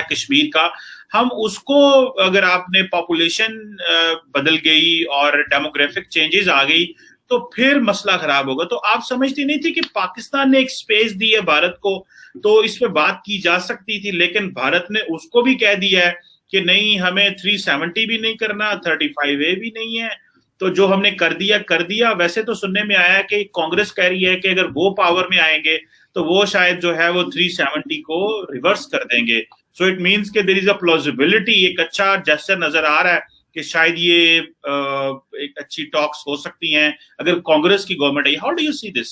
कश्मीर का, हम उसको अगर आपने पॉपुलेशन बदल गई और डेमोग्राफिक चेंजेस आ गई तो फिर मसला खराब होगा। तो आप समझती नहीं थी कि पाकिस्तान ने एक स्पेस दी है भारत को, तो इस पे बात की जा सकती थी, लेकिन भारत ने उसको भी कह दिया है कि नहीं, हमें 370 भी नहीं करना, 35A भी नहीं है, तो जो हमने कर दिया। वैसे तो सुनने में आया है कि कांग्रेस कह रही है कि अगर वो पावर में आएंगे तो वो शायद जो है वो 370 को रिवर्स कर देंगे। सो इट मीन्स कि देयर इज अ प्लॉजिबिलिटी, एक अच्छा जेस्चर नजर आ रहा है कि शायद ये एक अच्छी टॉक्स हो सकती हैं अगर कांग्रेस की government I. How do you see this?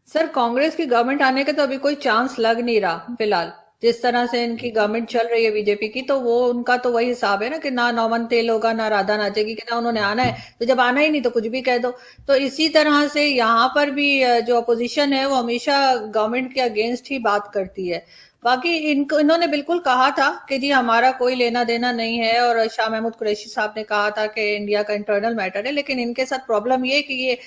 Sir, Congress की गवर्नमेंट आने का तो अभी कोई चांस लग नहीं रहा फिलहाल। जिस तरह से इनकी गवर्नमेंट चल रही है बीजेपी की, तो वो उनका तो वही हिसाब है ना कि ना नौमन तेल होगा ना राधा नाचेगी, कि ना उन्होंने आना है, तो जब आना ही नहीं तो कुछ भी कह दो। तो इसी तरह से यहाँ पर भी जो अपोजिशन है वो हमेशा गवर्नमेंट के अगेंस्ट ही बात करती है। बाकी इन्होंने बिल्कुल कहा था कि जी हमारा कोई लेना देना नहीं है, और शाह महमूद कुरैशी साहब ने कहा था कि इंडिया का इंटरनल मैटर है। लेकिन इनके साथ प्रॉब्लम ये कि ये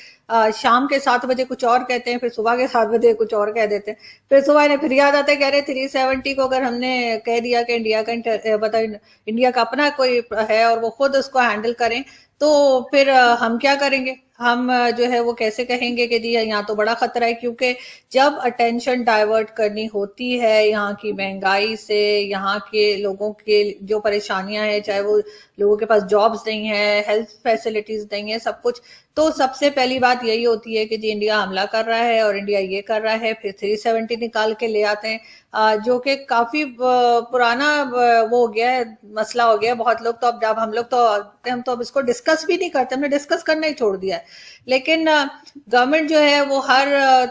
शाम के 7 बजे कुछ और कहते हैं, फिर सुबह के 7 बजे कुछ और कह देते हैं, फिर सुबह इन्हें फिर याद आता है, कह रहे 370 को अगर हमने कह दिया कि इंडिया का मतलब इंडिया का अपना कोई है और वो खुद उसको हैंडल करें, तो फिर हम क्या करेंगे? हम जो है वो कैसे कहेंगे कि जी यहाँ तो बड़ा खतरा है? क्योंकि जब अटेंशन डाइवर्ट करनी होती है यहाँ की महंगाई से, यहाँ के लोगों के जो परेशानियां हैं, चाहे वो लोगों के पास जॉब्स नहीं है, हेल्थ फैसिलिटीज नहीं है, सब कुछ, तो सबसे पहली बात यही होती है कि जी इंडिया हमला कर रहा है और इंडिया ये कर रहा है। फिर 370 निकाल के ले आते हैं, जो कि काफी पुराना वो हो गया है, मसला हो गया है। बहुत लोग तो अब हम लोग तो हम तो अब इसको डिस्कस भी नहीं करते, हमने डिस्कस करना ही छोड़ दिया है। लेकिन गवर्नमेंट जो है वो हर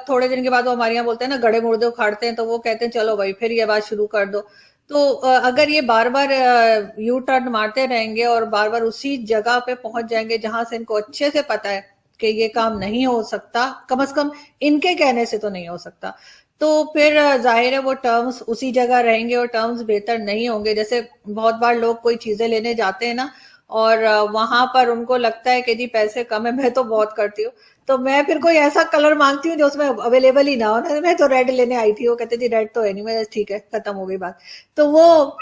थोड़े दिन के बाद वो हमारे यहाँ बोलते हैं ना, गड़े मुर्दे उखाड़ते हैं, तो वो कहते हैं चलो भाई फिर ये बात शुरू कर दो। तो अगर ये बार बार यू टर्न मारते रहेंगे और बार बार उसी जगह पे पहुंच जाएंगे जहां से इनको अच्छे से पता है कि ये काम नहीं हो सकता, कम से कम इनके कहने से तो नहीं हो सकता, तो फिर जाहिर है वो टर्म्स उसी जगह रहेंगे और टर्म्स बेहतर नहीं होंगे। जैसे बहुत बार लोग कोई चीजें लेने जाते हैं ना, और वहां पर उनको लगता है कि जी पैसे कम है, मैं तो बहुत करती हूँ, तो मैं फिर कोई ऐसा कलर मांगती हूँ जो उसमें अवेलेबल ही ना हो ना, मैं तो रेड लेने आई थी, वो कहते जी रेड तो है नहीं, मैं ठीक है, खत्म हो गई बात। तो वो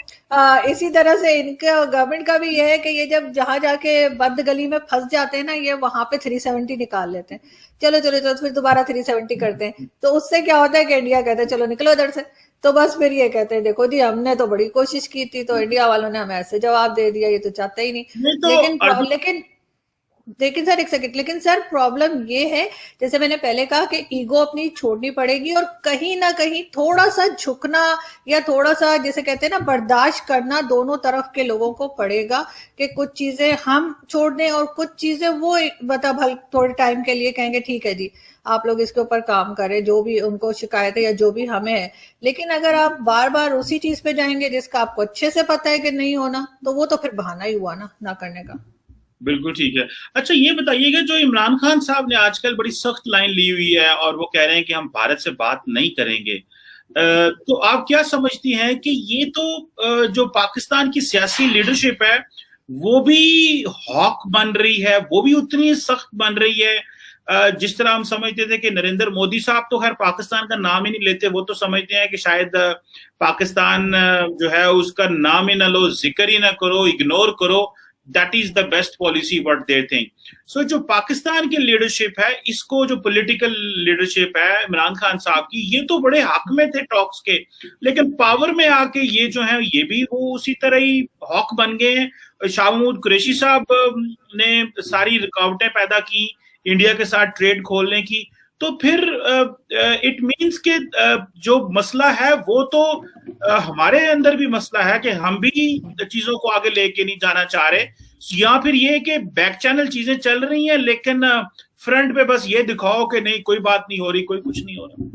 इसी तरह से इनका गवर्नमेंट का भी ये है कि ये जब जहां जाके बंद गली में फंस जाते हैं ना, ये वहां पे 370 निकाल लेते हैं, चलो चलो चलो, फिर दोबारा 370 करते हैं। तो उससे क्या होता है कि इंडिया कहते हैं चलो निकलो इधर से, तो बस फिर ये कहते हैं देखो जी हमने तो बड़ी कोशिश की थी, तो इंडिया वालों ने हमें ऐसे जवाब दे दिया, ये तो चाहते ही नहीं। नहीं तो लेकिन लेकिन सर एक सेकंड, लेकिन सर प्रॉब्लम ये है, जैसे मैंने पहले कहा कि ईगो अपनी छोड़नी पड़ेगी और कहीं ना कहीं थोड़ा सा झुकना या थोड़ा सा जैसे कहते हैं ना बर्दाश्त करना दोनों तरफ के लोगों को पड़ेगा, कि कुछ चीजें हम छोड़ दें और कुछ चीजें वो मतलब थोड़े टाइम के लिए कहेंगे ठीक है जी आप लोग इसके ऊपर काम करें, जो भी उनको शिकायत है या जो भी हमें है। लेकिन अगर आप बार बार उसी चीज पे जाएंगे जिसका आपको अच्छे से पता है कि नहीं होना, तो वो तो फिर बहाना ही हुआ ना करने का। बिल्कुल ठीक है। अच्छा ये बताइएगा, जो इमरान खान साहब ने आजकल बड़ी सख्त लाइन ली हुई है और वो कह रहे हैं कि हम भारत से बात नहीं करेंगे, तो आप क्या समझती हैं कि ये तो जो पाकिस्तान की सियासी लीडरशिप है वो भी हॉक बन रही है, वो भी उतनी सख्त बन रही है? जिस तरह हम समझते थे कि नरेंद्र मोदी साहब तो खैर पाकिस्तान का नाम ही नहीं लेते, वो तो समझते हैं कि शायद पाकिस्तान जो है उसका नाम ही ना लो, जिक्र ही ना करो, इग्नोर करो, that is the best policy what they think. So जो पाकिस्तान की लीडरशिप है, इसको जो पॉलिटिकल लीडरशिप है इमरान खान साहब की, ये तो बड़े हक में थे टॉक्स के, लेकिन पावर में आके ये जो है ये भी वो उसी तरह ही हॉक बन गए हैं। शाह महमूद कुरैशी साहब ने सारी रुकावटें पैदा की इंडिया के साथ ट्रेड खोलने की, तो फिर इट मीन्स के जो मसला है वो तो हमारे अंदर भी मसला है कि हम भी चीजों को आगे लेके नहीं जाना चाह रहे, या फिर ये कि बैक चैनल चीजें चल रही हैं लेकिन फ्रंट पे बस ये दिखाओ कि नहीं कोई बात नहीं हो रही, कोई कुछ नहीं हो रहा।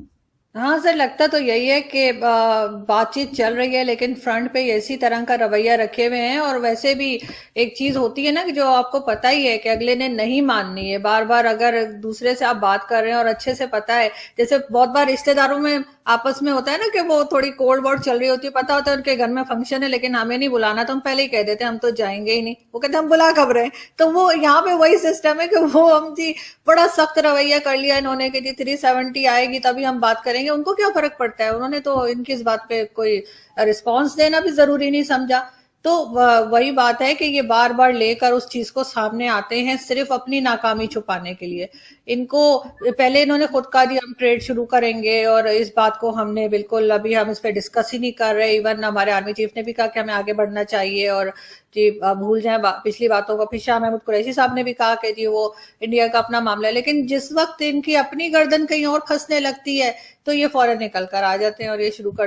हाँ सर, लगता तो यही है कि बातचीत चल रही है लेकिन फ्रंट पे इसी तरह का रवैया रखे हुए हैं। और वैसे भी एक चीज होती है ना कि जो आपको पता ही है कि अगले ने नहीं माननी है, बार बार अगर दूसरे से आप बात कर रहे हैं और अच्छे से पता है, जैसे बहुत बार रिश्तेदारों में आपस में होता है ना कि वो थोड़ी कोल्ड वॉर चल रही होती है, पता होता है उनके घर में फंक्शन है लेकिन हमें नहीं बुलाना, तो हम पहले ही कह देते हैं हम तो जाएंगे ही नहीं। वो कहते हम बुला कब रहे हैं। तो वो यहाँ पे वही सिस्टम है कि वो हम जी बड़ा सख्त रवैया कर लिया इन्होंने कि जी 370 आएगी तभी हम बात करेंगे। उनको क्या फर्क पड़ता है, उन्होंने तो इनकी इस बात पे कोई रिस्पॉन्स देना भी जरूरी नहीं समझा। तो वही बात है कि ये बार बार लेकर उस चीज को सामने आते हैं सिर्फ अपनी नाकामी छुपाने के लिए। इनको पहले इन्होंने खुद कहा जी हम ट्रेड शुरू करेंगे, और इस बात को हमने बिल्कुल अभी हम इस पे डिस्कस ही नहीं कर रहे। इवन हमारे आर्मी चीफ ने भी कहा कि हमें आगे बढ़ना चाहिए और जी भूल जाए पिछली बातों को। फिर शाह महमूद कुरैशी साहब ने भी कहा कि जी वो इंडिया का अपना मामला है, लेकिन जिस वक्त इनकी अपनी गर्दन कहीं और फंसने लगती है तो ये फौरन निकल कर आ जाते हैं और ये शुरू कर